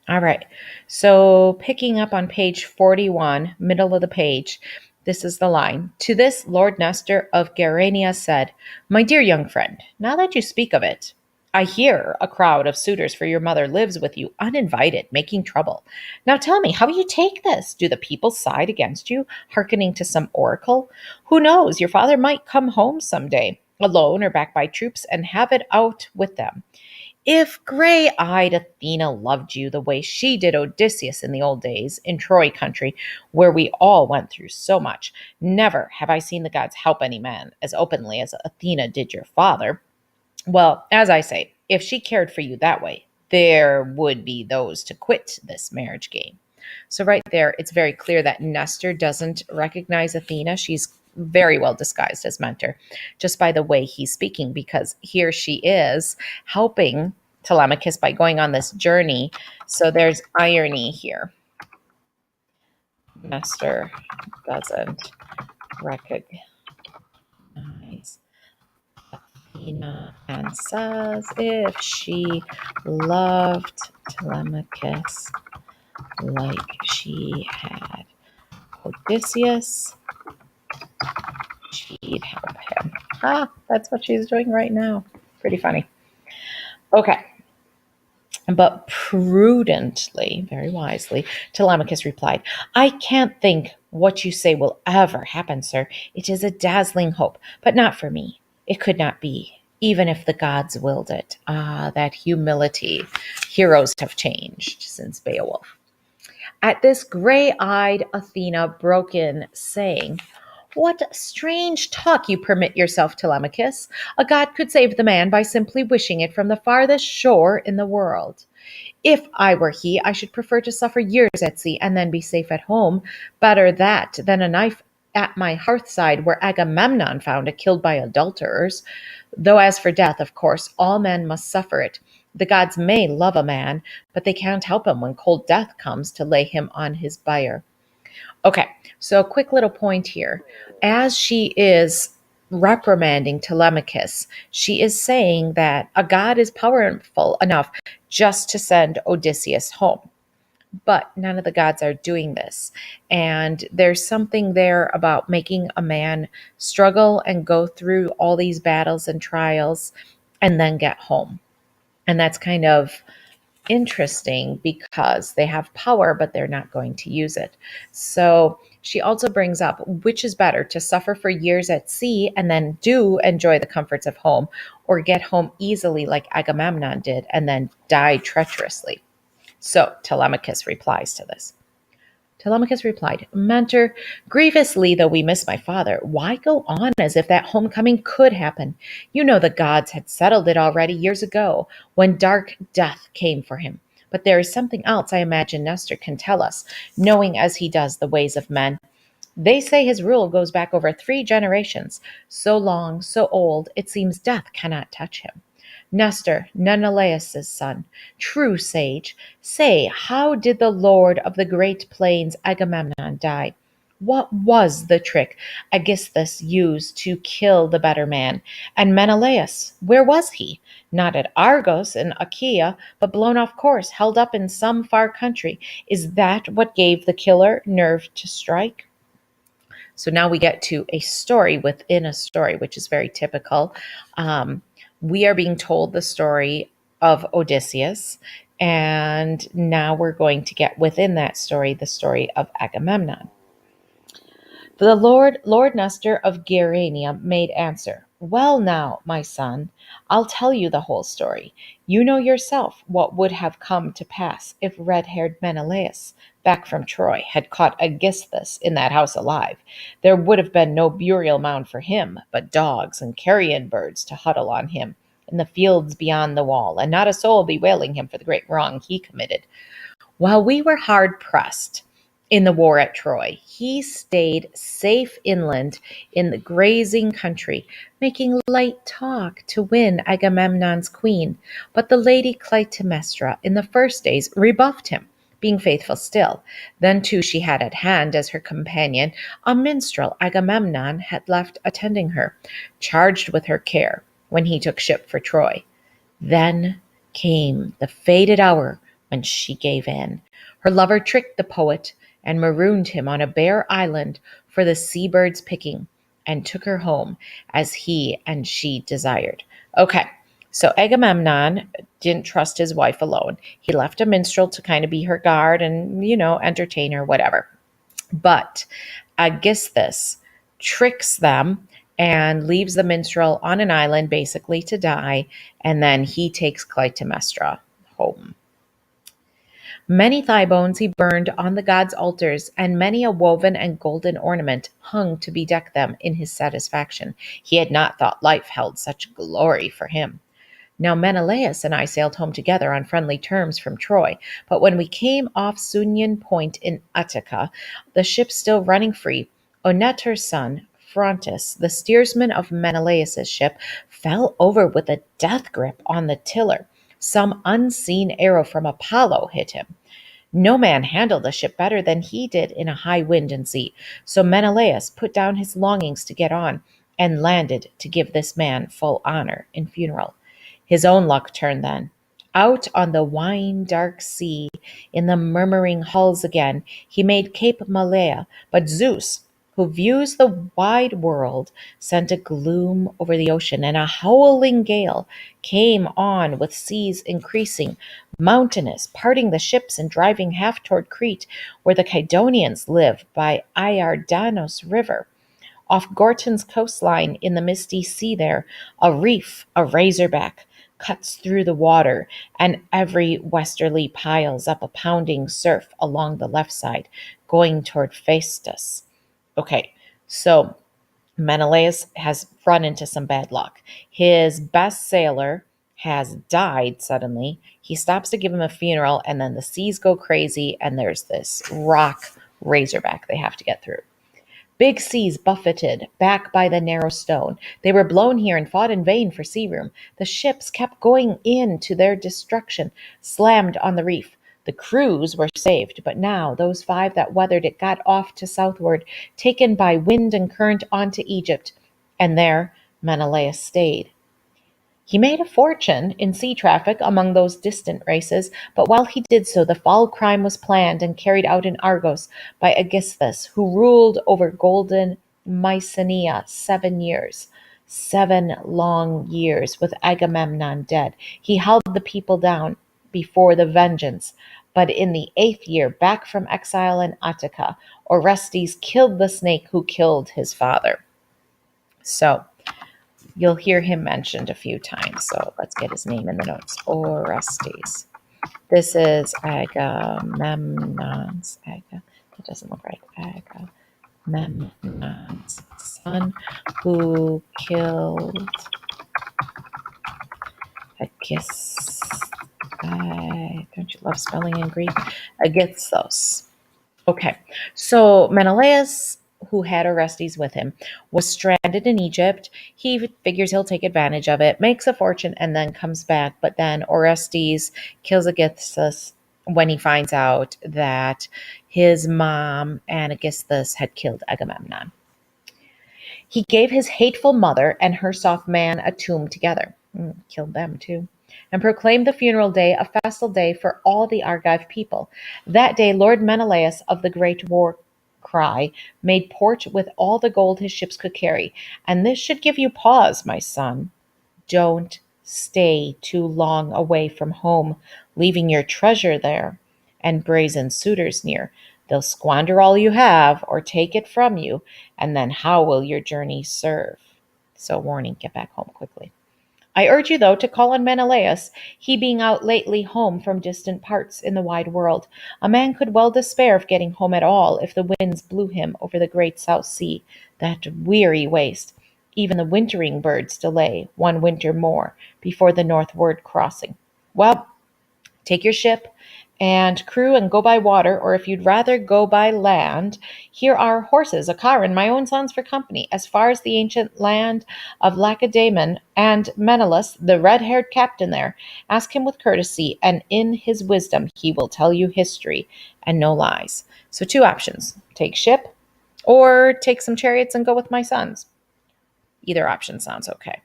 All right. So picking up on page 41, middle of the page, this is the line. To this, Lord Nestor of Gerania said, My dear young friend, now that you speak of it, I hear a crowd of suitors for your mother lives with you uninvited, making trouble. Now tell me, how do you take this? Do the people side against you, hearkening to some oracle? Who knows? Your father might come home some day, alone or backed by troops, and have it out with them. If gray eyed Athena loved you the way she did Odysseus in the old days in Troy country, where we all went through so much, never have I seen the gods help any man as openly as Athena did your father. Well, as I say, if she cared for you that way, there would be those to quit this marriage game. So, right there, it's very clear that Nestor doesn't recognize Athena. She's very well disguised as Mentor just by the way he's speaking, because here she is helping Telemachus by going on this journey. So, there's irony here. Nestor doesn't recognize Athena and says if she loved Telemachus like she had Odysseus, she'd help him. Ah, that's what she's doing right now. Pretty funny. Okay. But prudently, very wisely, Telemachus replied, I can't think what you say will ever happen, sir. It is a dazzling hope, but not for me. It could not be, even if the gods willed it. Ah, that humility. Heroes have changed since Beowulf. At this, gray eyed Athena broke in, saying, What strange talk you permit yourself, Telemachus. A god could save the man by simply wishing it from the farthest shore in the world. If I were he, I should prefer to suffer years at sea and then be safe at home. Better that than a knife at my hearthside where Agamemnon found it killed by adulterers. Though as for death, of course, all men must suffer it. The gods may love a man, but they can't help him when cold death comes to lay him on his bier. Okay, so a quick little point here. As she is reprimanding Telemachus, she is saying that a god is powerful enough just to send Odysseus home. But none of the gods are doing this. And there's something there about making a man struggle and go through all these battles and trials and then get home. And that's kind of interesting because they have power, but they're not going to use it. So she also brings up which is better to suffer for years at sea and then do enjoy the comforts of home, or get home easily like Agamemnon did and then die treacherously. So Telemachus replies to this. Telemachus replied, Mentor, grievously though we miss my father, why go on as if that homecoming could happen? You know the gods had settled it already years ago, when dark death came for him. But there is something else I imagine Nestor can tell us, knowing as he does the ways of men. They say his rule goes back over 3 generations, so long, so old, it seems death cannot touch him. Nestor, Menelaus' son, true sage, say, how did the lord of the great plains Agamemnon die? What was the trick Aegisthus used to kill the better man? And Menelaus, where was he? Not at Argos in Achaea, but blown off course, held up in some far country. Is that what gave the killer nerve to strike? So now we get to a story within a story, which is very typical. Um, we are being told the story of Odysseus, and now we're going to get within that story the story of Agamemnon. The Lord Nestor of Gerania made answer, Well now, my son, I'll tell you the whole story. You know yourself what would have come to pass if red-haired Menelaus, back from Troy, had caught Aegisthus in that house alive. There would have been no burial mound for him, but dogs and carrion birds to huddle on him in the fields beyond the wall, and not a soul bewailing him for the great wrong he committed. While we were hard pressed in the war at Troy, he stayed safe inland in the grazing country, making light talk to win Agamemnon's queen. But the lady Clytemnestra in the first days rebuffed him, being faithful still. Then too she had at hand as her companion a minstrel Agamemnon had left attending her, charged with her care when he took ship for Troy. Then came the fated hour when she gave in. Her lover tricked the poet and marooned him on a bare island for the seabirds' picking, and took her home as he and she desired. Okay, so Agamemnon didn't trust his wife alone. He left a minstrel to kind of be her guard and, entertain her, whatever. But Aegisthus tricks them and leaves the minstrel on an island basically to die, and then he takes Clytemnestra home. Many thigh bones he burned on the gods' altars, and many a woven and golden ornament hung to bedeck them in his satisfaction. He had not thought life held such glory for him. Now Menelaus and I sailed home together on friendly terms from Troy, but when we came off Sunian Point in Utica, the ship still running free, Onetor's son, Phrontis, the steersman of Menelaus's ship, fell over with a death grip on the tiller. Some unseen arrow from Apollo hit him. No man handled the ship better than he did in a high wind and sea, so Menelaus put down his longings to get on, and landed to give this man full honor in funeral. His own luck turned then. Out on the wine-dark sea, in the murmuring hulls again, he made Cape Malea, but Zeus, who views the wide world, sent a gloom over the ocean, and a howling gale came on with seas increasing, mountainous, parting the ships and driving half toward Crete, where the Kydonians live by Iardanos River. Off Gorton's coastline in the misty sea there, a reef, a razorback, cuts through the water, and every westerly piles up a pounding surf along the left side, going toward Phaestus. Okay, so Menelaus has run into some bad luck. His best sailor has died suddenly. He stops to give him a funeral, and then the seas go crazy, and there's this rock razorback they have to get through. Big seas buffeted back by the narrow stone. They were blown here and fought in vain for sea room. The ships kept going in to their destruction, slammed on the reef. The crews were saved, but now those 5 that weathered it got off to southward, taken by wind and current on to Egypt, and there Menelaus stayed. He made a fortune in sea traffic among those distant races, but while he did so, the foul crime was planned and carried out in Argos by Aegisthus, who ruled over golden Mycenae 7 years. 7 long years with Agamemnon dead. He held the people down before the vengeance, but in the 8th year, back from exile in Attica, Orestes killed the snake who killed his father. So, you'll hear him mentioned a few times, so let's get his name in the notes. Orestes. This is Agamemnon's. That doesn't look right. Agamemnon's son who killed Aegisthus. Don't you love spelling in Greek? Aegisthus. Okay, so Menelaus, who had Orestes with him, was stranded in Egypt. He figures he'll take advantage of it, makes a fortune, and then comes back. But then Orestes kills Aegisthus when he finds out that his mom and Aegisthus had killed Agamemnon. He gave his hateful mother and her soft man a tomb together. Killed them too. And proclaimed the funeral day a festal day for all the Argive people. That day Lord Menelaus of the great war cry made port with all the gold his ships could carry. And this should give you pause, my son. Don't stay too long away from home, leaving your treasure there and brazen suitors near. They'll squander all you have or take it from you, and then how will your journey serve? So warning, get back home quickly. I urge you, though, to call on Menelaus, he being out lately home from distant parts in the wide world. A man could well despair of getting home at all if the winds blew him over the great South Sea, that weary waste. Even the wintering birds delay 1 winter more before the northward crossing. Well, take your ship and crew and go by water, or if you'd rather go by land, here are horses, a car, and my own sons for company, as far as the ancient land of Lacedaemon, and Menelaus, the red-haired captain there. Ask him with courtesy, and in his wisdom he will tell you history and no lies. So 2 options. Take ship, or take some chariots and go with my sons. Either option sounds okay.